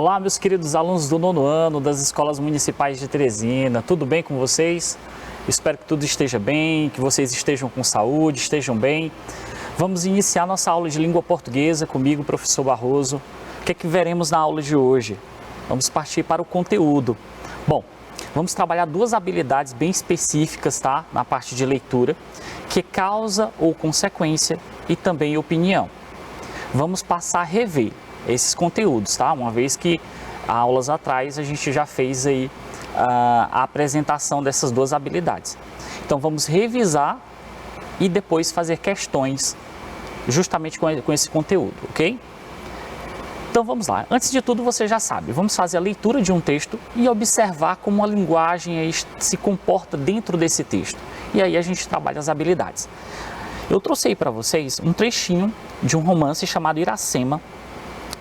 Olá, meus queridos alunos do 9º ano das escolas municipais de Teresina, tudo bem com vocês? Espero que tudo esteja bem, que vocês estejam com saúde, estejam bem. Vamos iniciar nossa aula de língua portuguesa comigo, professor Barroso. O que é que veremos na aula de hoje? Vamos partir para o conteúdo. Bom, vamos trabalhar duas habilidades bem específicas, tá? Na parte de leitura, que é causa ou consequência e também opinião. Vamos passar a rever esses conteúdos, tá? Uma vez que aulas atrás a gente já fez aí a apresentação dessas duas habilidades. Então vamos revisar e depois fazer questões justamente com esse conteúdo, ok? Então vamos lá. Antes de tudo, você já sabe, vamos fazer a leitura de um texto e observar como a linguagem aí se comporta dentro desse texto. E aí a gente trabalha as habilidades. Eu trouxe aí para vocês um trechinho de um romance chamado Iracema,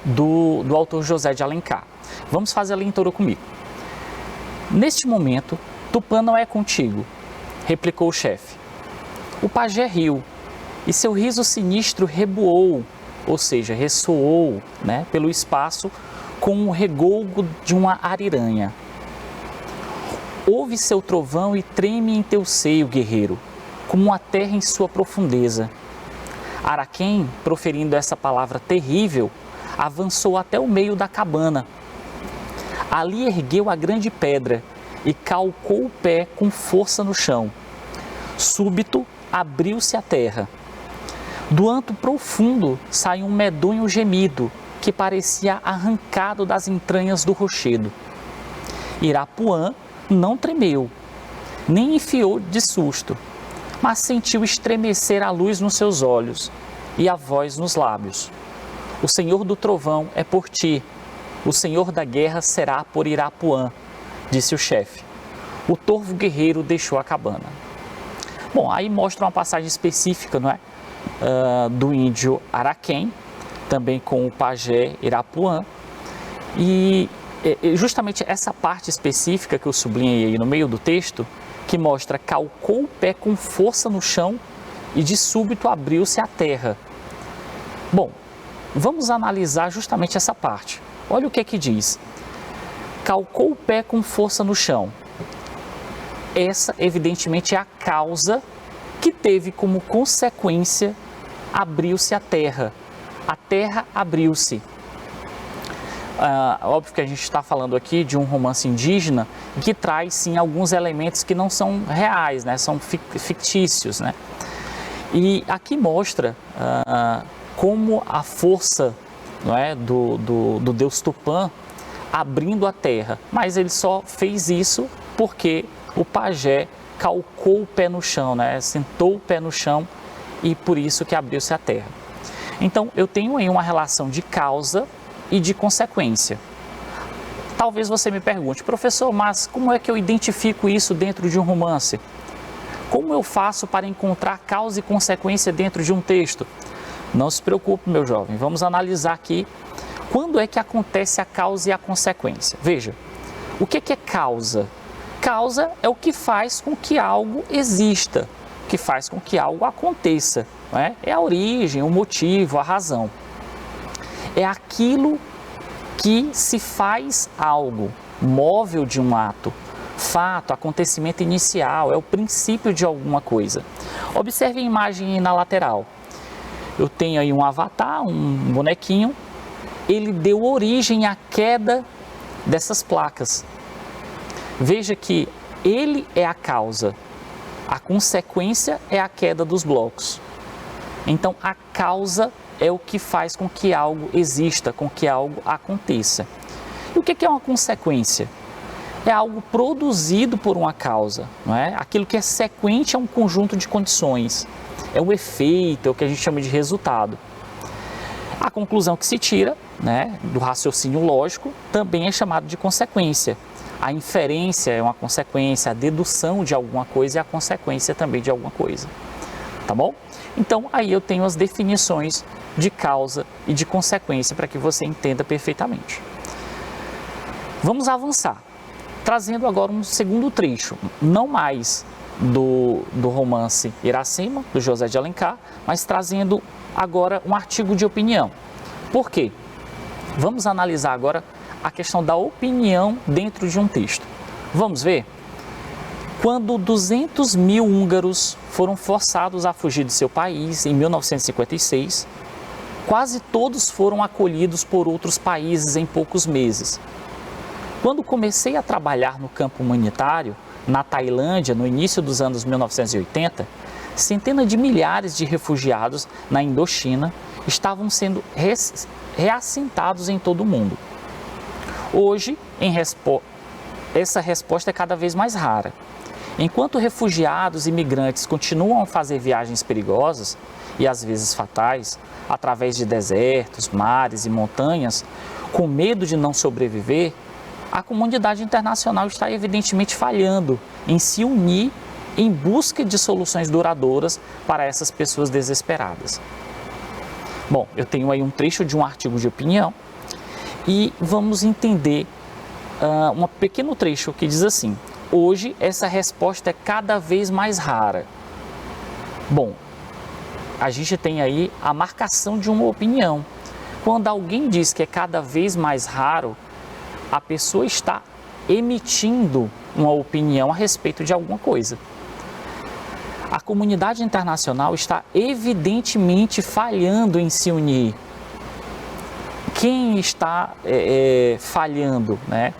do autor José de Alencar. Vamos fazer a leitura comigo. Neste momento, Tupã não é contigo, replicou o chefe. O pajé riu, e seu riso sinistro reboou, ou seja, ressoou, né, pelo espaço com o regougo de uma ariranha. Ouve seu trovão e treme em teu seio, guerreiro, como uma terra em sua profundeza. Araquém, proferindo essa palavra terrível, avançou até o meio da cabana. Ali ergueu a grande pedra e calcou o pé com força no chão. Súbito, abriu-se a terra. Do antro profundo saiu um medonho gemido que parecia arrancado das entranhas do rochedo. Irapuã não tremeu, nem enfiou de susto, mas sentiu estremecer a luz nos seus olhos e a voz nos lábios. O Senhor do trovão é por ti, o Senhor da guerra será por Irapuã, disse o chefe. O torvo guerreiro deixou a cabana. Bom, aí mostra uma passagem específica, não é? Do índio Araquém, também com o pajé Irapuã. E justamente essa parte específica que eu sublinhei aí no meio do texto, que mostra calcou o pé com força no chão e de súbito abriu-se a terra. Bom, vamos analisar justamente essa parte. Olha o que é que diz. Calcou o pé com força no chão. Essa, evidentemente, é a causa que teve como consequência abriu-se a terra. A terra abriu-se. Óbvio que a gente está falando aqui de um romance indígena que traz, sim, alguns elementos que não são reais, né? São fictícios, né? E aqui mostra como a força, não é, do deus Tupã abrindo a terra, mas ele só fez isso porque o pajé calcou o pé no chão, né, sentou o pé no chão e por isso que abriu-se a terra. Então eu tenho aí uma relação de causa e de consequência. Talvez você me pergunte, professor, mas como é que eu identifico isso dentro de um romance? Como eu faço para encontrar causa e consequência dentro de um texto? Não se preocupe, meu jovem, vamos analisar aqui quando é que acontece a causa e a consequência. Veja, o que é causa? Causa é o que faz com que algo exista, o que faz com que algo aconteça, não é? É a origem, o motivo, a razão. É aquilo que se faz algo, móvel de um ato, fato, acontecimento inicial, é o princípio de alguma coisa. Observe a imagem aí na lateral. Eu tenho aí um avatar, um bonequinho, ele deu origem à queda dessas placas. Veja que ele é a causa, a consequência é a queda dos blocos. Então a causa é o que faz com que algo exista, com que algo aconteça. E o que é uma consequência? É algo produzido por uma causa, não é? Aquilo que é sequente a um conjunto de condições. É o efeito, é o que a gente chama de resultado. A conclusão que se tira, né, do raciocínio lógico também é chamado de consequência. A inferência é uma consequência, a dedução de alguma coisa é a consequência também de alguma coisa. Tá bom? Então, aí eu tenho as definições de causa e de consequência para que você entenda perfeitamente. Vamos avançar, trazendo agora um segundo trecho, não mais do romance Iracema, do José de Alencar, mas trazendo agora um artigo de opinião. Por quê? Vamos analisar agora a questão da opinião dentro de um texto. Vamos ver? Quando 200 mil húngaros foram forçados a fugir de seu país em 1956, quase todos foram acolhidos por outros países em poucos meses. Quando comecei a trabalhar no campo humanitário, na Tailândia, no início dos anos 1980, centenas de milhares de refugiados na Indochina estavam sendo reassentados em todo o mundo. Hoje, essa resposta é cada vez mais rara. Enquanto refugiados e imigrantes continuam a fazer viagens perigosas e às vezes fatais, através de desertos, mares e montanhas, com medo de não sobreviver, a comunidade internacional está evidentemente falhando em se unir em busca de soluções duradouras para essas pessoas desesperadas. Bom, eu tenho aí um trecho de um artigo de opinião e vamos entender um pequeno trecho que diz assim: hoje essa resposta é cada vez mais rara. Bom, a gente tem aí a marcação de uma opinião. Quando alguém diz que é cada vez mais raro, a pessoa está emitindo uma opinião a respeito de alguma coisa. A comunidade internacional está evidentemente falhando em se unir. Quem está falhando, né?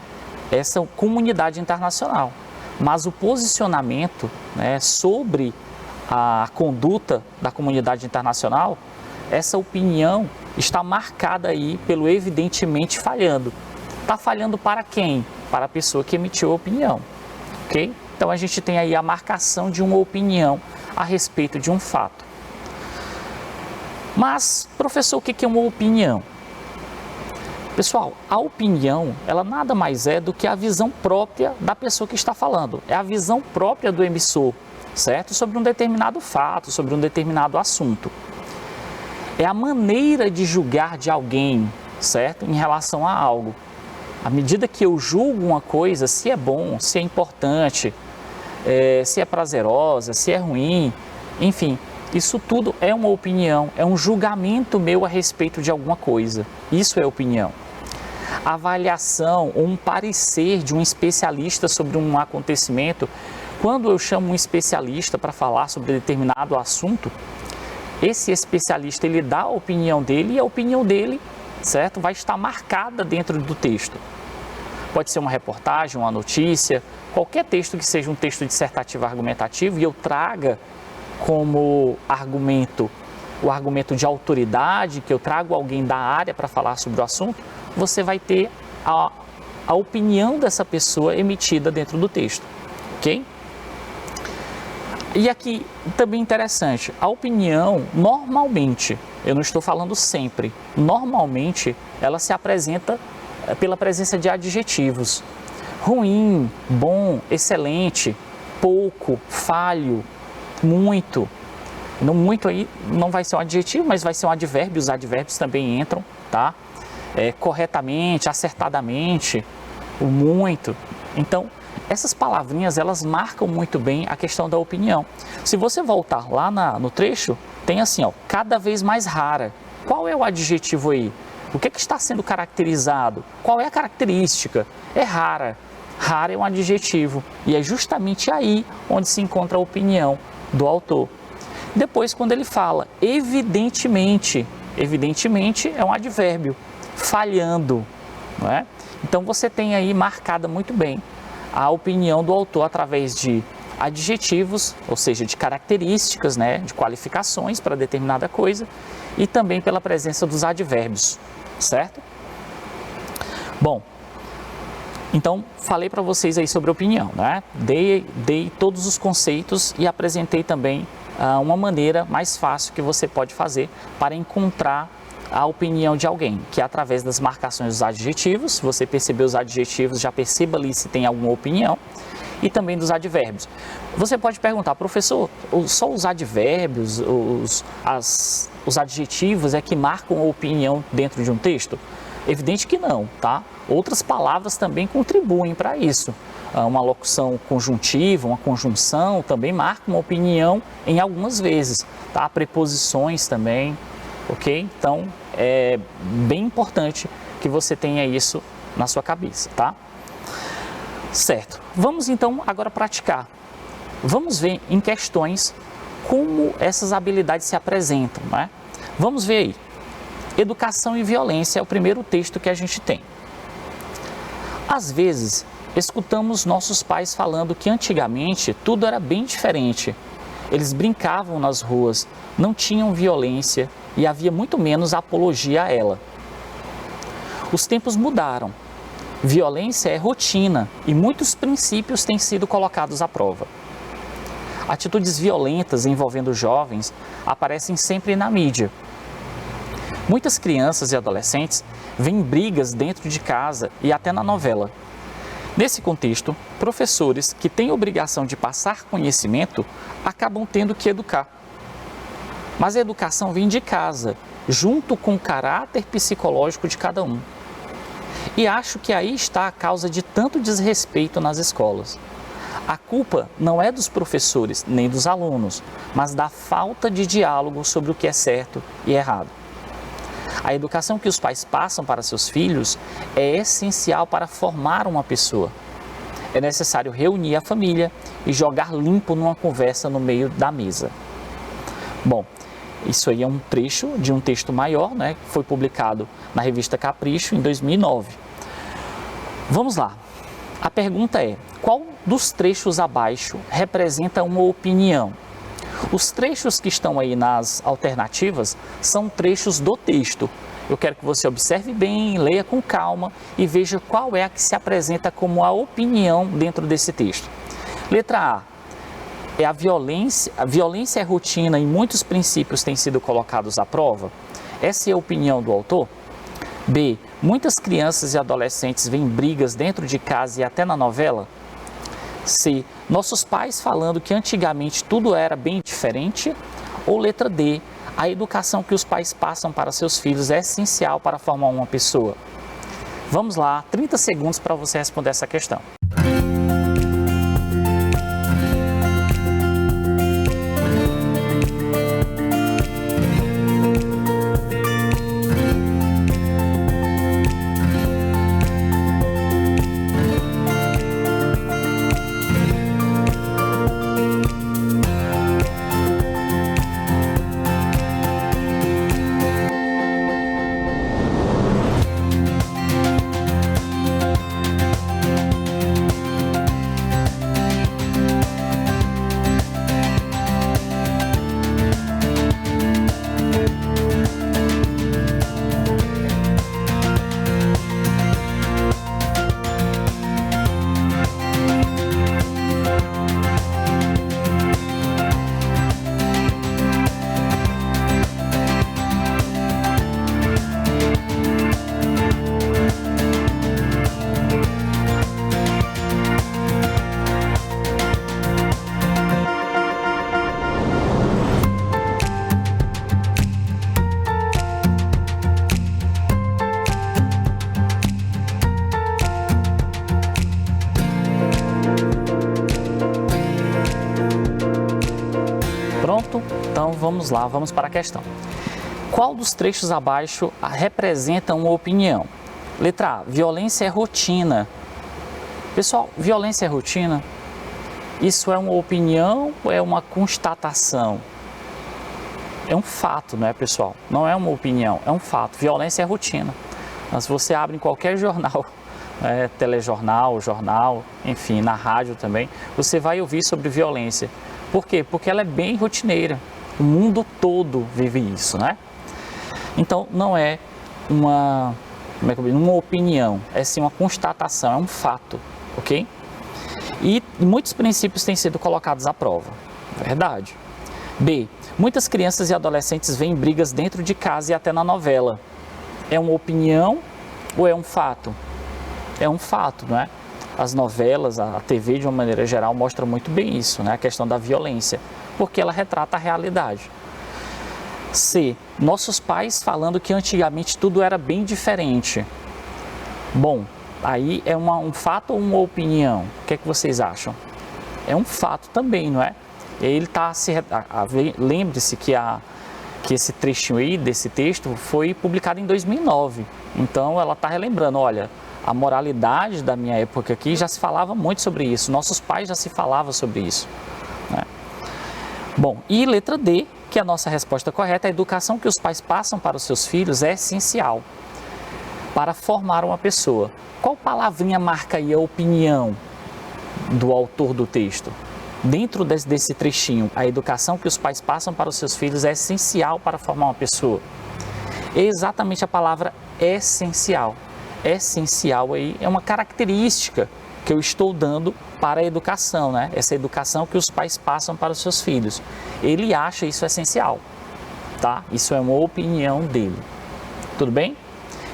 Essa comunidade internacional. Mas o posicionamento, né, sobre a conduta da comunidade internacional, essa opinião está marcada aí pelo evidentemente falhando. Está falhando para quem? Para a pessoa que emitiu a opinião, ok? Então a gente tem aí a marcação de uma opinião a respeito de um fato. Mas, professor, o que é uma opinião? Pessoal, a opinião, ela nada mais é do que a visão própria da pessoa que está falando. É a visão própria do emissor, certo? Sobre um determinado fato, sobre um determinado assunto. É a maneira de julgar de alguém, certo? Em relação a algo. À medida que eu julgo uma coisa, se é bom, se é importante, se é prazerosa, se é ruim, enfim, isso tudo é uma opinião, é um julgamento meu a respeito de alguma coisa. Isso é opinião. A avaliação ou um parecer de um especialista sobre um acontecimento, quando eu chamo um especialista para falar sobre determinado assunto, esse especialista ele dá a opinião dele e a opinião dele, certo, vai estar marcada dentro do texto. Pode ser uma reportagem, uma notícia, qualquer texto que seja um texto dissertativo argumentativo e eu traga como argumento o argumento de autoridade, que eu trago alguém da área para falar sobre o assunto, você vai ter a opinião dessa pessoa emitida dentro do texto, ok? E aqui também interessante, a opinião normalmente, eu não estou falando sempre, normalmente ela se apresenta pela presença de adjetivos. Ruim, bom, excelente, pouco, falho, muito. No muito aí não vai ser um adjetivo, mas vai ser um advérbio, os advérbios também entram, tá? Corretamente, acertadamente, o muito. Então, essas palavrinhas, elas marcam muito bem a questão da opinião. Se você voltar lá no trecho, tem assim, ó, cada vez mais rara. Qual é o adjetivo aí? O que está sendo caracterizado? Qual é a característica? É rara. Rara é um adjetivo. E é justamente aí onde se encontra a opinião do autor. Depois, quando ele fala evidentemente, evidentemente é um advérbio, falhando, não é? Então você tem aí marcada muito bem a opinião do autor através de adjetivos, ou seja, de características, né, de qualificações para determinada coisa, e também pela presença dos advérbios, certo? Bom, então falei para vocês aí sobre opinião, né? Dei todos os conceitos e apresentei também uma maneira mais fácil que você pode fazer para encontrar a opinião de alguém, que é através das marcações dos adjetivos. Se você perceber os adjetivos, já perceba ali se tem alguma opinião, e também dos advérbios. Você pode perguntar, professor, só os advérbios, os adjetivos é que marcam a opinião dentro de um texto? Evidente que não, tá? Outras palavras também contribuem para isso. Uma locução conjuntiva, uma conjunção também marca uma opinião em algumas vezes, tá? Preposições também, ok? Então, é bem importante que você tenha isso na sua cabeça, tá? Certo. Vamos então agora praticar. Vamos ver em questões como essas habilidades se apresentam, né? Vamos ver aí. Educação e violência é o primeiro texto que a gente tem. Às vezes, escutamos nossos pais falando que antigamente tudo era bem diferente. Eles brincavam nas ruas, não tinham violência e havia muito menos apologia a ela. Os tempos mudaram. Violência é rotina e muitos princípios têm sido colocados à prova. Atitudes violentas envolvendo jovens aparecem sempre na mídia. Muitas crianças e adolescentes veem brigas dentro de casa e até na novela. Nesse contexto, professores que têm obrigação de passar conhecimento acabam tendo que educar. Mas a educação vem de casa, junto com o caráter psicológico de cada um. E acho que aí está a causa de tanto desrespeito nas escolas. A culpa não é dos professores nem dos alunos, mas da falta de diálogo sobre o que é certo e errado. A educação que os pais passam para seus filhos é essencial para formar uma pessoa. É necessário reunir a família e jogar limpo numa conversa no meio da mesa. Bom, isso aí é um trecho de um texto maior, né, que foi publicado na revista Capricho em 2009. Vamos lá. A pergunta é: qual dos trechos abaixo representa uma opinião? Os trechos que estão aí nas alternativas são trechos do texto. Eu quero que você observe bem, leia com calma e veja qual é a que se apresenta como a opinião dentro desse texto. Letra A é a violência. A violência é rotina e muitos princípios têm sido colocados à prova. Essa é a opinião do autor. B, muitas crianças e adolescentes veem brigas dentro de casa e até na novela. C, nossos pais falando que antigamente tudo era bem diferente. Ou letra D, a educação que os pais passam para seus filhos é essencial para formar uma pessoa. Vamos lá, 30 segundos para você responder essa questão. Pronto? Então vamos lá, vamos para a questão. Qual dos trechos abaixo representa uma opinião? Letra A, violência é rotina. Pessoal, violência é rotina? Isso é uma opinião ou é uma constatação? É um fato, não é, pessoal? Não é uma opinião, é um fato. Violência é rotina. Mas se você abre em qualquer jornal, telejornal, jornal, enfim, na rádio também, você vai ouvir sobre violência. Por quê? Porque ela é bem rotineira. O mundo todo vive isso, né? Então, não é uma opinião, é sim uma constatação, é um fato, ok? E muitos princípios têm sido colocados à prova, verdade. B, muitas crianças e adolescentes veem brigas dentro de casa e até na novela. É uma opinião ou é um fato? É um fato, não é? As novelas, a TV de uma maneira geral mostra muito bem isso, né? A questão da violência, porque ela retrata a realidade. C, nossos pais falando que antigamente tudo era bem diferente. Bom, aí é um fato ou uma opinião? O que é que vocês acham? É um fato também, não é? Ele está lembre-se que esse trechinho aí desse texto foi publicado em 2009. Então ela está relembrando, olha, A moralidade da minha época aqui já se falava muito sobre isso, nossos pais já se falavam sobre isso, né? Bom, e letra D, que é a nossa resposta correta, a educação que os pais passam para os seus filhos é essencial para formar uma pessoa. Qual palavrinha marca aí a opinião do autor do texto? Dentro desse trechinho, a educação que os pais passam para os seus filhos é essencial para formar uma pessoa. É exatamente a palavra essencial. Essencial aí é uma característica que eu estou dando para a educação, né? Essa educação que os pais passam para os seus filhos. Ele acha isso essencial, tá? Isso é uma opinião dele. Tudo bem?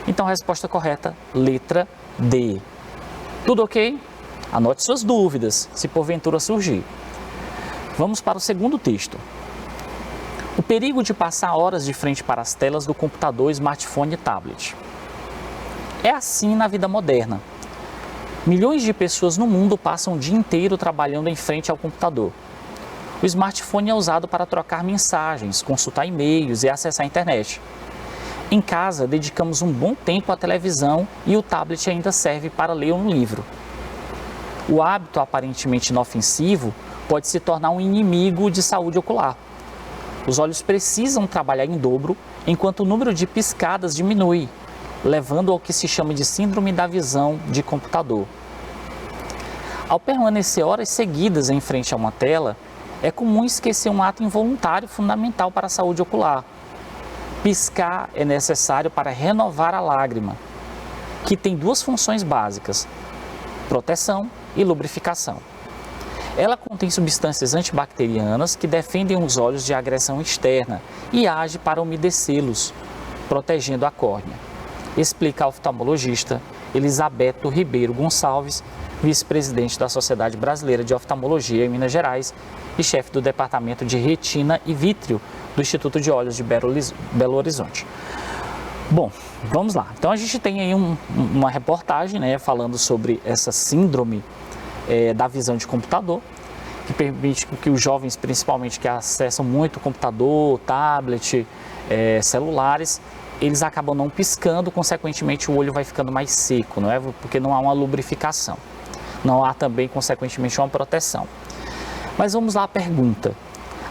Então, a resposta correta, letra D. Tudo ok? Anote suas dúvidas, se porventura surgir. Vamos para o segundo texto. O perigo de passar horas de frente para as telas do computador, smartphone e tablet. É assim na vida moderna. Milhões de pessoas no mundo passam o dia inteiro trabalhando em frente ao computador. O smartphone é usado para trocar mensagens, consultar e-mails e acessar a internet. Em casa, dedicamos um bom tempo à televisão e o tablet ainda serve para ler um livro. O hábito aparentemente inofensivo pode se tornar um inimigo de saúde ocular. Os olhos precisam trabalhar em dobro enquanto o número de piscadas diminui, levando ao que se chama de síndrome da visão de computador. Ao permanecer horas seguidas em frente a uma tela, é comum esquecer um ato involuntário fundamental para a saúde ocular. Piscar é necessário para renovar a lágrima, que tem duas funções básicas: proteção e lubrificação. Ela contém substâncias antibacterianas que defendem os olhos de agressão externa e age para umedecê-los, protegendo a córnea. Explica a oftalmologista Elisabeto Ribeiro Gonçalves, vice-presidente da Sociedade Brasileira de Oftalmologia em Minas Gerais e chefe do Departamento de Retina e Vítreo do Instituto de Olhos de Belo Horizonte. Bom, vamos lá. Então a gente tem aí uma reportagem, né, falando sobre essa síndrome da visão de computador, que permite que os jovens, principalmente que acessam muito computador, tablet, celulares, eles acabam não piscando, consequentemente o olho vai ficando mais seco, não é? Porque não há uma lubrificação. Não há também, consequentemente, uma proteção. Mas vamos lá à pergunta.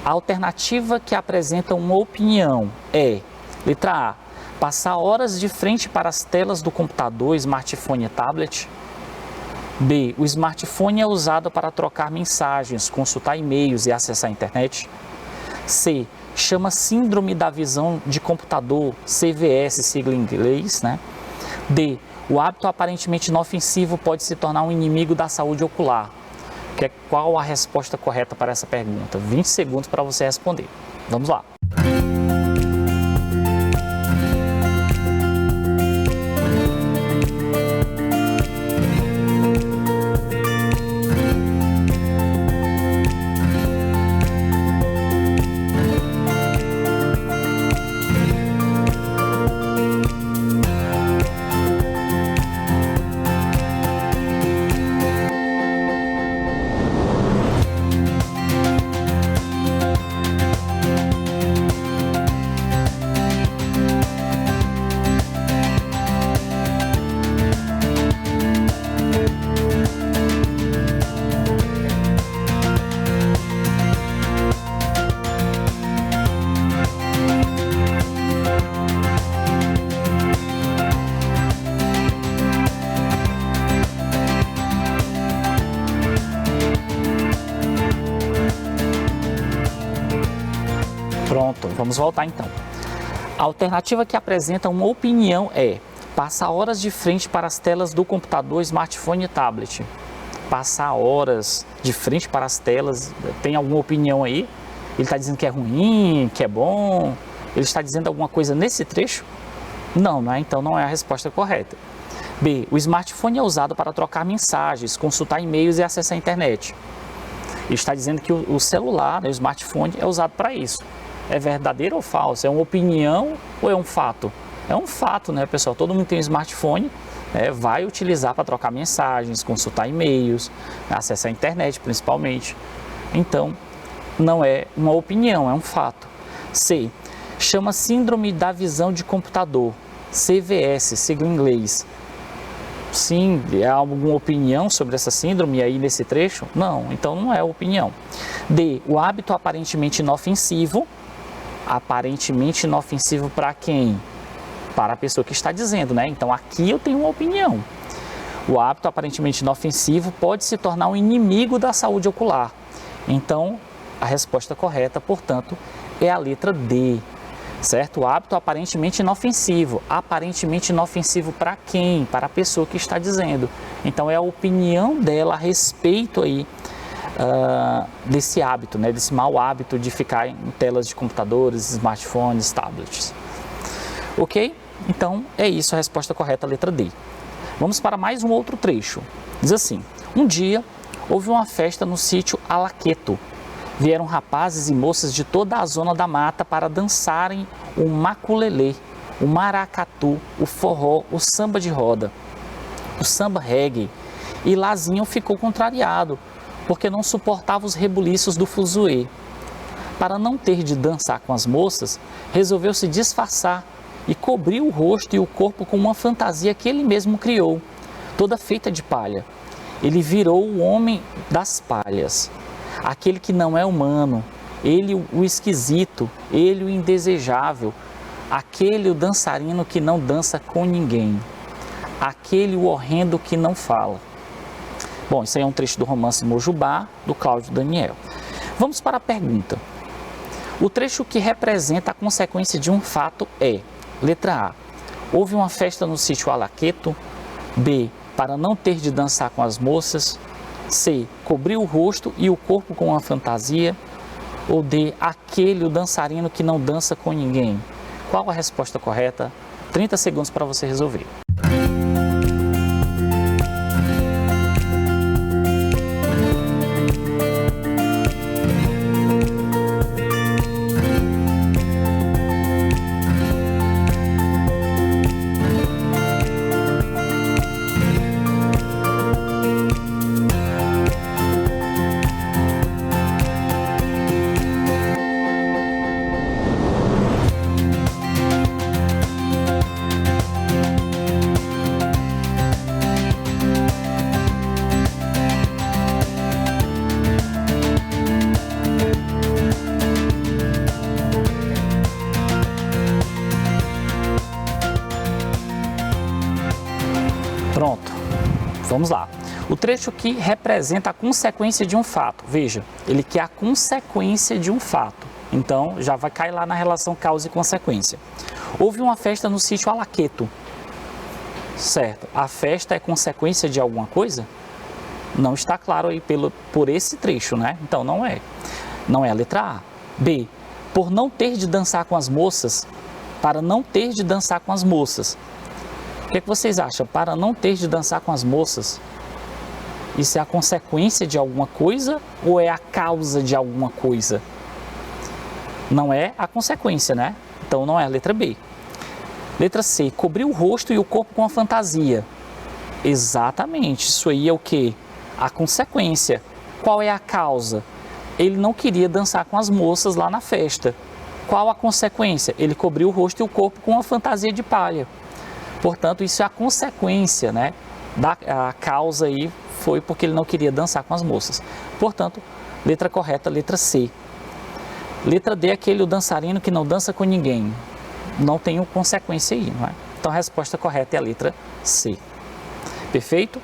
A alternativa que apresenta uma opinião é, letra A, passar horas de frente para as telas do computador, smartphone e tablet. B, o smartphone é usado para trocar mensagens, consultar e-mails e acessar a internet. C, chama síndrome da visão de computador, CVS, sigla em inglês, né? D, o hábito aparentemente inofensivo pode se tornar um inimigo da saúde ocular. Qual a resposta correta para essa pergunta? 20 segundos para você responder. Vamos lá. Pronto, vamos voltar então. A alternativa que apresenta uma opinião é passar horas de frente para as telas do computador, smartphone e tablet. Passar horas de frente para as telas, tem alguma opinião aí? Ele está dizendo que é ruim, que é bom? Ele está dizendo alguma coisa nesse trecho? Não, né? Então não é a resposta correta. B, o smartphone é usado para trocar mensagens, consultar e-mails e acessar a internet. Ele está dizendo que o celular, né, o smartphone, é usado para isso. É verdadeiro ou falso? É uma opinião ou é um fato? É um fato, né, pessoal? Todo mundo tem um smartphone, vai utilizar para trocar mensagens, consultar e-mails, acessar a internet principalmente. Então, não é uma opinião, é um fato. C, chama síndrome da visão de computador, CVS, sigla em inglês. Sim, há alguma opinião sobre essa síndrome aí nesse trecho? Não, então não é opinião. D, o hábito aparentemente inofensivo. Aparentemente inofensivo para quem? Para a pessoa que está dizendo, né? Então aqui eu tenho uma opinião. O hábito aparentemente inofensivo pode se tornar um inimigo da saúde ocular. Então a resposta correta, portanto, é a letra D. Certo? O hábito aparentemente inofensivo. Aparentemente inofensivo para quem? Para a pessoa que está dizendo. Então é a opinião dela a respeito aí desse hábito, né? Desse mau hábito de ficar em telas de computadores, smartphones, tablets. Ok? Então é isso, a resposta correta, a letra D. Vamos para mais um outro trecho. Diz assim: um dia houve uma festa no sítio Alaqueto. Vieram rapazes e moças de toda a zona da mata para dançarem o maculelê, o maracatu, o forró, o samba de roda, o samba reggae. E Lazinho ficou contrariado, porque não suportava os rebuliços do fuzuê. Para não ter de dançar com as moças, resolveu se disfarçar e cobriu o rosto e o corpo com uma fantasia que ele mesmo criou, toda feita de palha. Ele virou o homem das palhas. Aquele que não é humano, ele o esquisito, ele o indesejável, aquele o dançarino que não dança com ninguém, aquele o horrendo que não fala. Bom, isso aí é um trecho do romance Mojubá, do Cláudio Daniel. Vamos para a pergunta. O trecho que representa a consequência de um fato é: letra A, houve uma festa no sítio Alaqueto. B, para não ter de dançar com as moças. C, cobriu o rosto e o corpo com uma fantasia. Ou D, aquele o dançarino que não dança com ninguém. Qual a resposta correta? 30 segundos para você resolver. Pronto, vamos lá. O trecho que representa a consequência de um fato. Veja, ele quer a consequência de um fato. Então, já vai cair lá na relação causa e consequência. Houve uma festa no sítio Alaqueto. Certo. A festa é consequência de alguma coisa? Não está claro aí por esse trecho, né? Então, não é. Não é a letra A. B, por não ter de dançar com as moças, para não ter de dançar com as moças. O que é que vocês acham? Para não ter de dançar com as moças, isso é a consequência de alguma coisa ou é a causa de alguma coisa? Não é a consequência, né? Então não é a letra B. Letra C, cobrir o rosto e o corpo com a fantasia. Exatamente, isso aí é o quê? A consequência. Qual é a causa? Ele não queria dançar com as moças lá na festa. Qual a consequência? Ele cobriu o rosto e o corpo com uma fantasia de palha. Portanto, isso é a consequência, né? A causa aí foi porque ele não queria dançar com as moças. Portanto, letra correta, letra C. Letra D, aquele o dançarino que não dança com ninguém. Não tem consequência aí, não é? Então, a resposta correta é a letra C. Perfeito?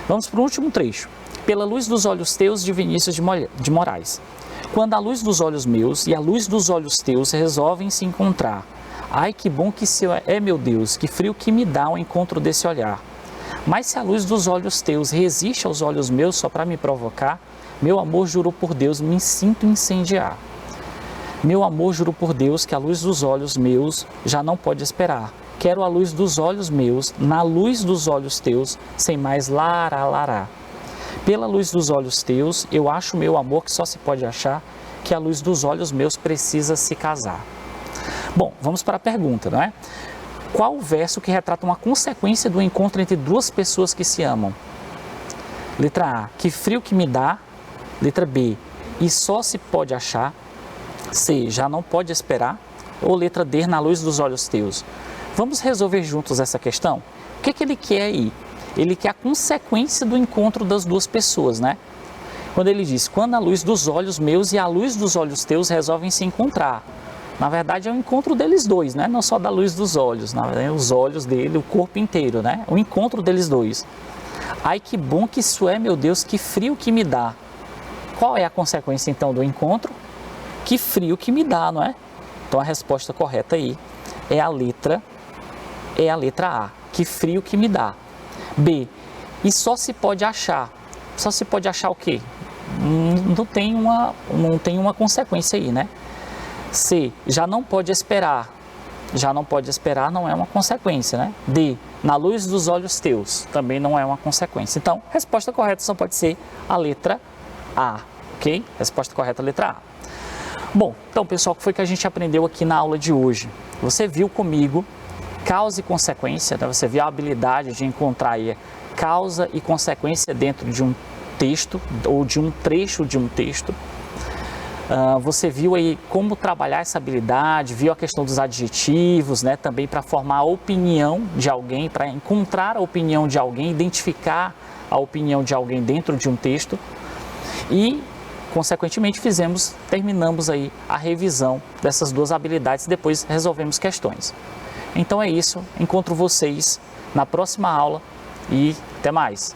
Vamos para o último trecho. Pela luz dos olhos teus, de Vinícius de Moraes. Quando a luz dos olhos meus e a luz dos olhos teus resolvem se encontrar. Ai, que bom que se é, meu Deus, que frio que me dá o encontro desse olhar. Mas se a luz dos olhos teus resiste aos olhos meus só para me provocar, meu amor, juro por Deus, me sinto incendiar. Meu amor, juro por Deus, que a luz dos olhos meus já não pode esperar. Quero a luz dos olhos meus, na luz dos olhos teus, sem mais lará, lará. Pela luz dos olhos teus, eu acho, meu amor, que só se pode achar que a luz dos olhos meus precisa se casar. Bom, vamos para a pergunta, não é? Qual o verso que retrata uma consequência do encontro entre duas pessoas que se amam? Letra A, que frio que me dá. Letra B, e só se pode achar. C, já não pode esperar. Ou letra D, na luz dos olhos teus. Vamos resolver juntos essa questão? O que ele quer aí? ele quer a consequência do encontro das duas pessoas, né? Quando ele diz, quando a luz dos olhos meus e a luz dos olhos teus resolvem se encontrar. Na verdade é o encontro deles dois, né? Não só da luz dos olhos, na verdade os olhos dele, o corpo inteiro, né? O encontro deles dois. Ai, que bom que isso é, meu Deus, que frio que me dá. Qual é a consequência então do encontro? Que frio que me dá, não é? Então a resposta correta aí é a letra A. Que frio que me dá. B. E só se pode achar. Só se pode achar o quê? Não tem uma consequência aí, né? C. Já não pode esperar. Já não pode esperar não é uma consequência, né? D. Na luz dos olhos teus. Também não é uma consequência. Então, resposta correta só pode ser a letra A. Ok? Resposta correta, a letra A. Bom, então pessoal, o que foi que a gente aprendeu aqui na aula de hoje? Você viu comigo causa e consequência, né? Você viu a habilidade de encontrar aí causa e consequência dentro de um texto ou de um trecho de um texto. Você viu aí como trabalhar essa habilidade, viu a questão dos adjetivos, né? Também para formar a opinião de alguém, para encontrar a opinião de alguém, identificar a opinião de alguém dentro de um texto e, consequentemente, terminamos aí a revisão dessas duas habilidades e depois resolvemos questões. Então é isso, encontro vocês na próxima aula e até mais!